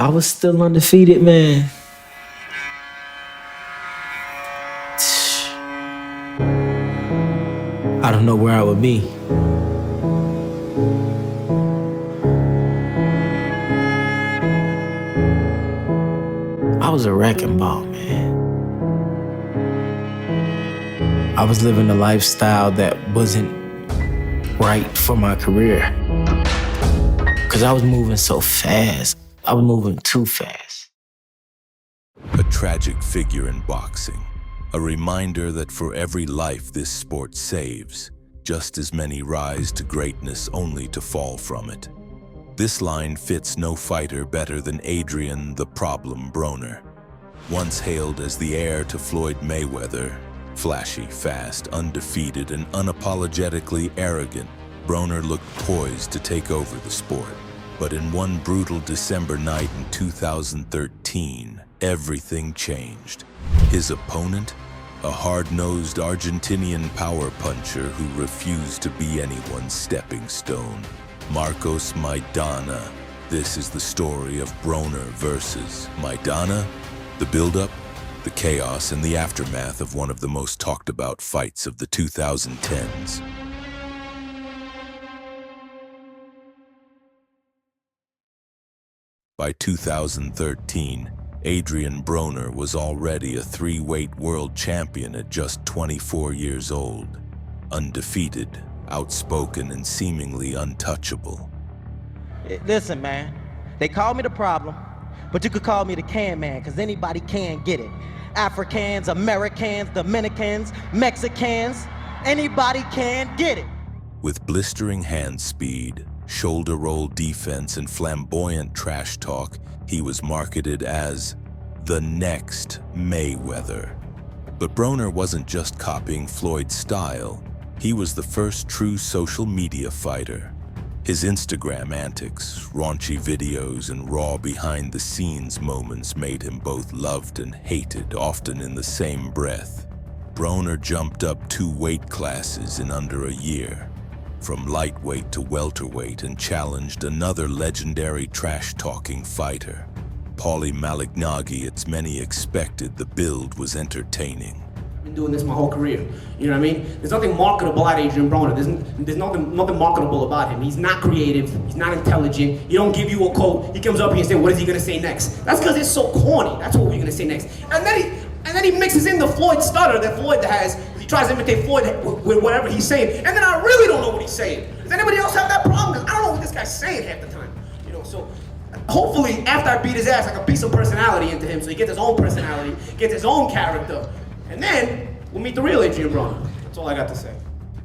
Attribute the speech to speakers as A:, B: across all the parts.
A: I was still undefeated, man, I don't know where I would be. I was a wrecking ball, man. I was living a lifestyle that wasn't right for my career. Because I was moving so fast. I was moving too fast.
B: A tragic figure in boxing. A reminder that for every life this sport saves, just as many rise to greatness only to fall from it. This line fits no fighter better than Adrien "The Problem" Broner. Once hailed as the heir to Floyd Mayweather, flashy, fast, undefeated, and unapologetically arrogant, Broner looked poised to take over the sport. But in one brutal December night in 2013, everything changed. His opponent? A hard-nosed Argentinian power puncher who refused to be anyone's stepping stone. Marcos Maidana. This is the story of Broner versus Maidana. The build-up, the chaos, and the aftermath of one of the most talked-about fights of the 2010s. By 2013, Adrien Broner was already a three-weight world champion at just 24 years old. Undefeated, outspoken, and seemingly untouchable.
C: Listen, man, they call me the problem, but you could call me the can man, because anybody can get it. Africans, Americans, Dominicans, Mexicans, anybody can get it.
B: With blistering hand speed, shoulder roll defense, and flamboyant trash talk, he was marketed as the next Mayweather. But Broner wasn't just copying Floyd's style. He was the first true social media fighter. His Instagram antics, raunchy videos, and raw behind-the-scenes moments made him both loved and hated, often in the same breath. Broner jumped up 2 weight classes in under a year, from lightweight to welterweight, and challenged another legendary trash-talking fighter. Malignaggi. It's many expected the build was entertaining.
D: I've been doing this my whole career. You know what I mean? There's nothing marketable about Adrien Broner. There's nothing marketable about him. He's not creative. He's not intelligent. He don't give you a quote. He comes up here and says, "What is he gonna say next?" That's because it's so corny. That's what we're gonna say next. And then he mixes in the Floyd stutter that Floyd has. He tries to imitate Floyd with whatever he's saying. And then I really don't know what he's saying. Does anybody else have that problem? Because I don't know what this guy's saying half the time. You know, so hopefully after I beat his ass, I can beat some personality into him so he gets his own personality, gets his own character. And then we'll meet the real Adrien Broner. That's all I got to say.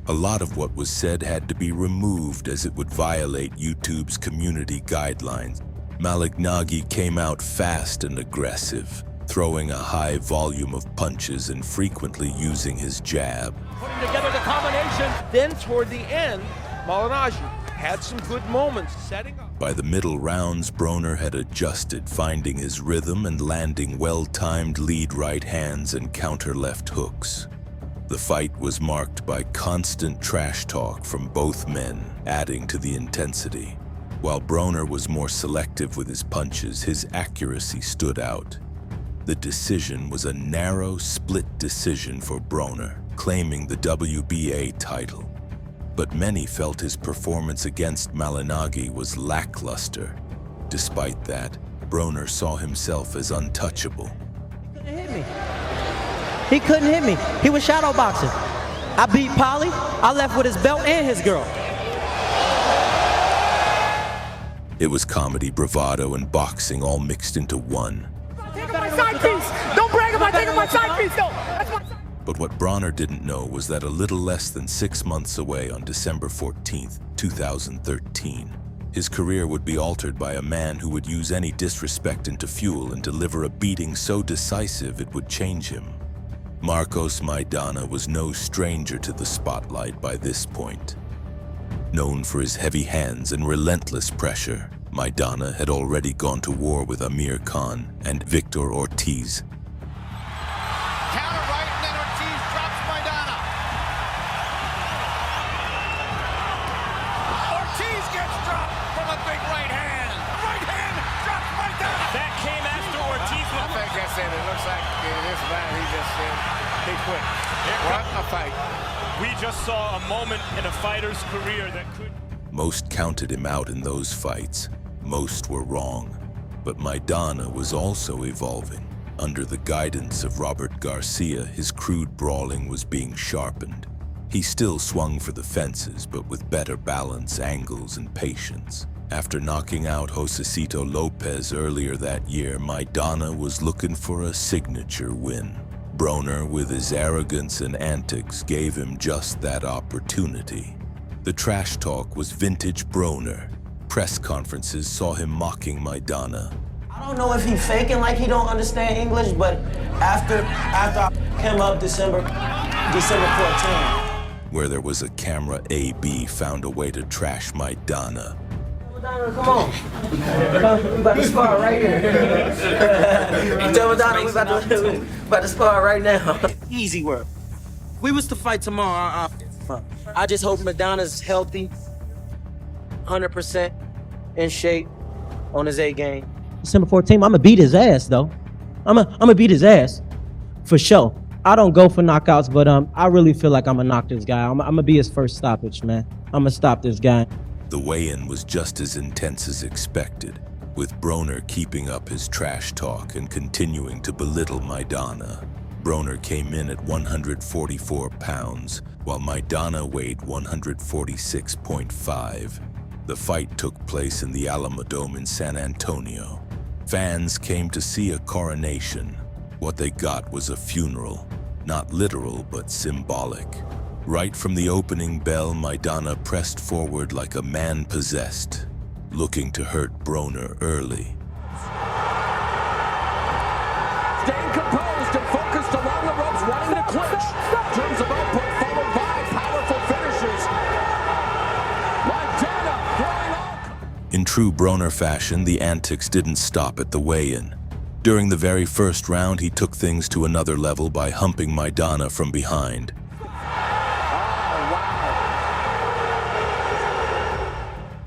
B: A lot of what was said had to be removed as it would violate YouTube's community guidelines. Malignaggi came out fast and aggressive, throwing a high volume of punches and frequently using his jab.
E: Putting together the combination. Then toward the end, Malignaggi had some good moments setting up.
B: By the middle rounds, Broner had adjusted, finding his rhythm and landing well-timed lead right hands and counter left hooks. The fight was marked by constant trash talk from both men, adding to the intensity. While Broner was more selective with his punches, his accuracy stood out. The decision was a narrow, split decision for Broner, claiming the WBA title. But many felt his performance against Malignaggi was lackluster. Despite that, Broner saw himself as untouchable.
C: He couldn't hit me. He couldn't hit me. He was shadow boxing. I beat Polly. I left with his belt and his girl.
B: It was comedy, bravado, and boxing all mixed into one.
F: Take my side piece! Don't brag about taking my side piece, though! That's my side.
B: But what Broner didn't know was that a little less than 6 months away on December 14th, 2013, his career would be altered by a man who would use any disrespect into fuel and deliver a beating so decisive it would change him. Marcos Maidana was no stranger to the spotlight by this point. Known for his heavy hands and relentless pressure, Maidana had already gone to war with Amir Khan and Victor Ortiz.
G: Counter right, and then Ortiz drops Maidana. Ortiz gets dropped from a big right hand. Right hand drops Maidana. said it looks like this man, he just said, he quit. What a fight.
H: We just saw a moment in a fighter's career that could...
B: Most counted him out in those fights. Most were wrong. But Maidana was also evolving. Under the guidance of Robert Garcia, his crude brawling was being sharpened. He still swung for the fences, but with better balance, angles, and patience. After knocking out Josecito Lopez earlier that year, Maidana was looking for a signature win. Broner, with his arrogance and antics, gave him just that opportunity. The trash talk was vintage Broner. Press conferences saw him mocking Maidana.
A: I don't know if he faking like he don't understand English, but after I came up December 14th.
B: Where there was a camera, AB found a way to trash Maidana.
A: Come on. We about to spar right here. Tell Madonna we about to spar right now. Easy work. We was to fight tomorrow. I just hope Madonna's healthy, 100% in shape on his A game.
C: December 14th, I'm gonna beat his ass though. I'm gonna beat his ass for sure. I don't go for knockouts, but I really feel like I'm gonna knock this guy. I'm gonna be his first stoppage, man. I'm gonna stop this guy.
B: The weigh-in was just as intense as expected, with Broner keeping up his trash talk and continuing to belittle Maidana. Broner came in at 144 pounds, while Maidana weighed 146.5. The fight took place in the Alamodome in San Antonio. Fans came to see a coronation. What they got was a funeral, not literal but symbolic. Right from the opening bell, Maidana pressed forward like a man possessed, looking to hurt Broner early.
F: Staying composed and focused along the ropes, running the clinch. Dreams of output followed by powerful finishes. Maidana throwing off.
B: In true Broner fashion, the antics didn't stop at the weigh-in. During the very first round, he took things to another level by humping Maidana from behind.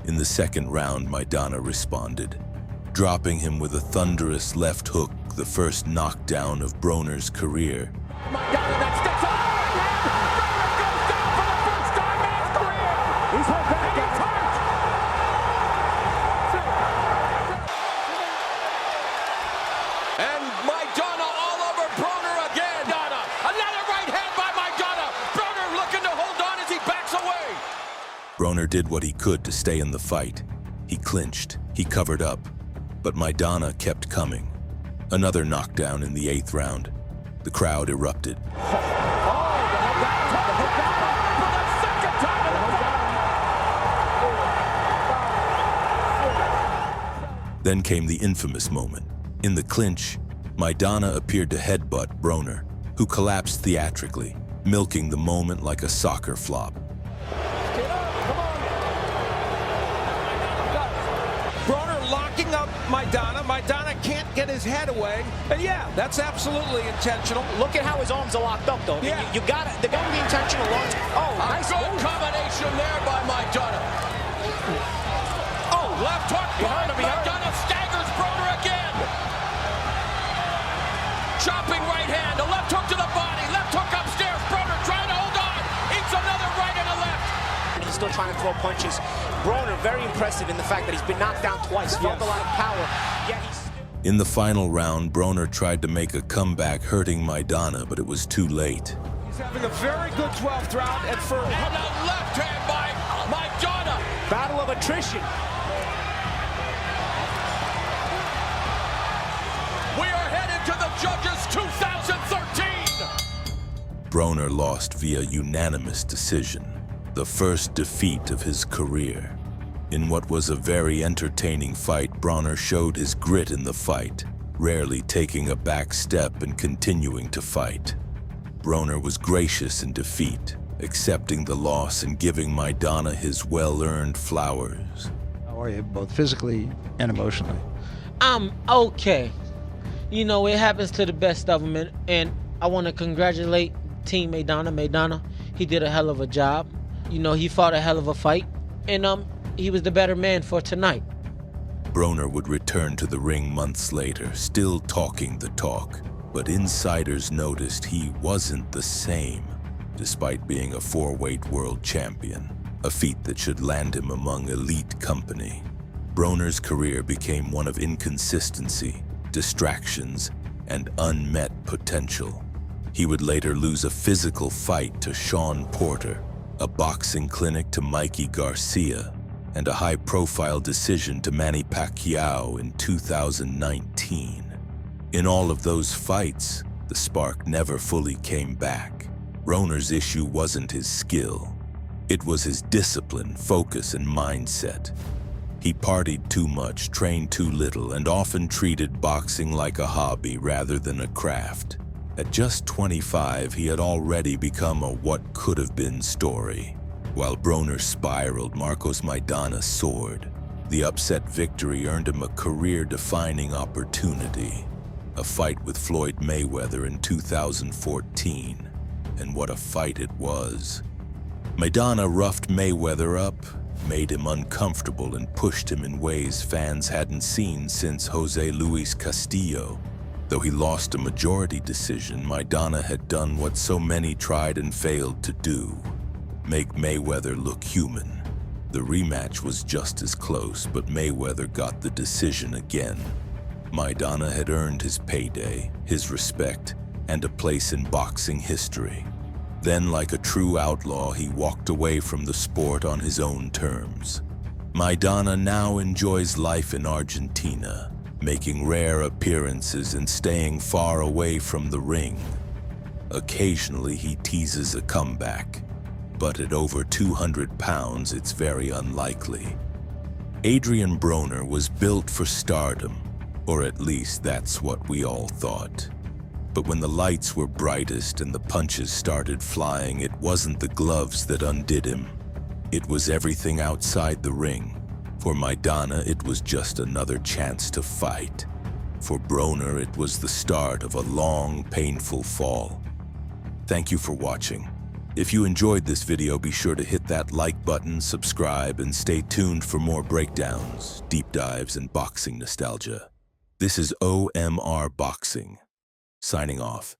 B: In the second round, Maidana responded, dropping him with a thunderous left hook, the first knockdown of Broner's career.
F: Maidana that sticks out. Broner goes down for the first time in his career. He's hurt back. He's hurt.
E: And Maidana all over Broner again. Another right hand by Maidana. Broner looking to hold on as he backs away.
B: Broner did what he could to stay in the fight. He clinched, he covered up, but Maidana kept coming. Another knockdown in the 8th round. The crowd erupted. Then came the infamous moment. In the clinch, Maidana appeared to headbutt Broner, who collapsed theatrically, milking the moment like a soccer flop.
E: Broner locking up Maidana. Maidana can't get his head away. And yeah, that's absolutely intentional.
F: Look at how his arms are locked up, though. I mean,
E: Yeah.
F: you got it. They're going to be intentional. Oh, nice.
E: Good combination there by Maidana. Oh, left hook. Maidana staggers Broner again. Chopping right hand. A left hook to the body. Left hook upstairs. Broner trying to hold on. Eats another right and a left.
F: He's still trying to throw punches. Broner, very impressive in the fact that he's been knocked down twice. Felt a lot of power. Yeah, he's...
B: In the final round, Broner tried to make a comeback, hurting Maidana, but it was too late.
E: He's having a very good 12th round at first. And a left hand by Maidana.
F: Battle of attrition.
E: We are headed to the judges 2013.
B: Broner lost via unanimous decision, the first defeat of his career. In what was a very entertaining fight, Broner showed his grit in the fight, rarely taking a back step and continuing to fight. Broner was gracious in defeat, accepting the loss and giving Maidana his well-earned flowers.
I: How are you, both physically and emotionally?
J: I'm okay. You know, it happens to the best of them, and I want to congratulate Team Maidana. Maidana, he did a hell of a job. You know, he fought a hell of a fight, and he was the better man for tonight.
B: Broner would return to the ring months later, still talking the talk, but insiders noticed he wasn't the same, despite being a 4-weight world champion, a feat that should land him among elite company. Broner's career became one of inconsistency, distractions, and unmet potential. He would later lose a physical fight to Sean Porter, a boxing clinic to Mikey Garcia, and a high-profile decision to Manny Pacquiao in 2019. In all of those fights, the spark never fully came back. Broner's issue wasn't his skill. It was his discipline, focus, and mindset. He partied too much, trained too little, and often treated boxing like a hobby rather than a craft. At just 25, he had already become a what-could-have-been story. While Broner spiraled, Marcos Maidana soared. The upset victory earned him a career-defining opportunity, a fight with Floyd Mayweather in 2014. And what a fight it was. Maidana roughed Mayweather up, made him uncomfortable, and pushed him in ways fans hadn't seen since Jose Luis Castillo. Though he lost a majority decision, Maidana had done what so many tried and failed to do: make Mayweather look human. The rematch was just as close, but Mayweather got the decision again. Maidana had earned his payday, his respect, and a place in boxing history. Then, like a true outlaw, he walked away from the sport on his own terms. Maidana now enjoys life in Argentina, making rare appearances and staying far away from the ring. Occasionally, he teases a comeback, but at over 200 pounds, it's very unlikely. Adrien Broner was built for stardom, or at least that's what we all thought. But when the lights were brightest and the punches started flying, it wasn't the gloves that undid him. It was everything outside the ring. For Maidana, it was just another chance to fight. For Broner, it was the start of a long, painful fall. Thank you for watching. If you enjoyed this video, be sure to hit that like button, subscribe, and stay tuned for more breakdowns, deep dives, and boxing nostalgia. This is OMR Boxing, signing off.